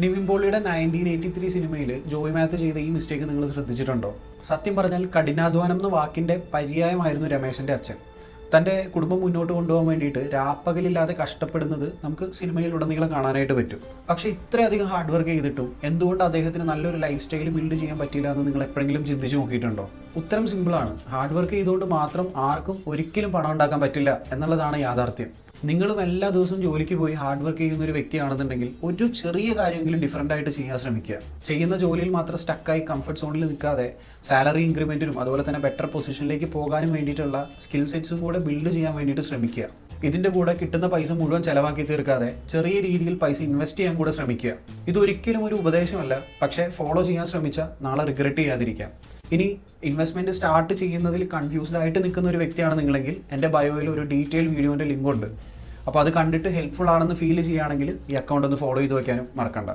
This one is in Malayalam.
നിവിൻ പോളിയുടെ 1983 സിനിമയിൽ ജോയ് മാത്യു ചെയ്ത ഈ മിസ്റ്റേക്ക് നിങ്ങൾ ശ്രദ്ധിച്ചിട്ടുണ്ടോ? സത്യം പറഞ്ഞാൽ കഠിനാധ്വാനം എന്ന വാക്കിൻ്റെ പര്യായമായിരുന്നു രമേശൻ്റെ അച്ഛൻ. തൻ്റെ കുടുംബം മുന്നോട്ട് കൊണ്ടുപോകാൻ വേണ്ടിയിട്ട് രാപ്പകലില്ലാതെ കഷ്ടപ്പെടുന്നത് നമുക്ക് സിനിമയിലുടനീളം കാണാനായിട്ട് പറ്റും. പക്ഷേ ഇത്രയധികം ഹാർഡ് വർക്ക് ചെയ്തിട്ടും എന്തുകൊണ്ട് അദ്ദേഹത്തിന് നല്ലൊരു ലൈഫ് സ്റ്റൈൽ ബിൽഡ് ചെയ്യാൻ പറ്റില്ല എന്ന് നിങ്ങൾ എപ്പോഴെങ്കിലും ചിന്തിച്ച് നോക്കിയിട്ടുണ്ടോ? ഉത്തരം സിമ്പിളാണ്. ഹാർഡ് വർക്ക് ചെയ്തുകൊണ്ട് മാത്രം ആർക്കും ഒരിക്കലും പണം ഉണ്ടാക്കാൻ പറ്റില്ല എന്നുള്ളതാണ് യാഥാർത്ഥ്യം. നിങ്ങളും എല്ലാ ദിവസവും ജോലിക്ക് പോയി ഹാർഡ് വർക്ക് ചെയ്യുന്ന ഒരു വ്യക്തിയാണെന്നുണ്ടെങ്കിൽ ഒരു ചെറിയ കാര്യമെങ്കിലും ഡിഫറൻ്റ് ആയിട്ട് ചെയ്യാൻ ശ്രമിക്കുക. ചെയ്യുന്ന ജോലിയിൽ മാത്രം സ്റ്റക്കായി കംഫർട്ട് സോണിൽ നിൽക്കാതെ സാലറി ഇൻക്രിമെൻറ്റിനും അതുപോലെ തന്നെ ബെറ്റർ പൊസിഷനിലേക്ക് പോകാനും വേണ്ടിയിട്ടുള്ള സ്കിൽ സെറ്റ്സും കൂടെ ബിൽഡ് ചെയ്യാൻ വേണ്ടിയിട്ട് ശ്രമിക്കുക. ഇതിൻ്റെ കൂടെ കിട്ടുന്ന പൈസ മുഴുവൻ ചിലവാക്കി തീർക്കാതെ ചെറിയ രീതിയിൽ പൈസ ഇൻവെസ്റ്റ് ചെയ്യാൻ കൂടെ ശ്രമിക്കുക. ഇതൊരിക്കലും ഒരു ഉപദേശമല്ല, പക്ഷേ ഫോളോ ചെയ്യാൻ ശ്രമിച്ചാൽ നാളെ റിഗ്രറ്റ് ചെയ്യാതിരിക്കാം. ഇനി ഇൻവെസ്റ്റ്മെൻറ്റ് സ്റ്റാർട്ട് ചെയ്യുന്നതിൽ കൺഫ്യൂസ്ഡ് ആയിട്ട് നിൽക്കുന്ന ഒരു വ്യക്തിയാണ് നിങ്ങളെങ്കിൽ എൻ്റെ ബയോയിൽ ഒരു ഡീറ്റെയിൽ വീഡിയോൻ്റെ ലിങ്ക് ഉണ്ട്. അപ്പോൾ അത് കണ്ടിട്ട് ഹെൽപ്ഫുൾ ആണെന്ന് ഫീൽ ചെയ്യുകയാണെങ്കിൽ ഈ അക്കൗണ്ട് ഒന്ന് ഫോളോ ചെയ്ത് വയ്ക്കാനും മറക്കണ്ട.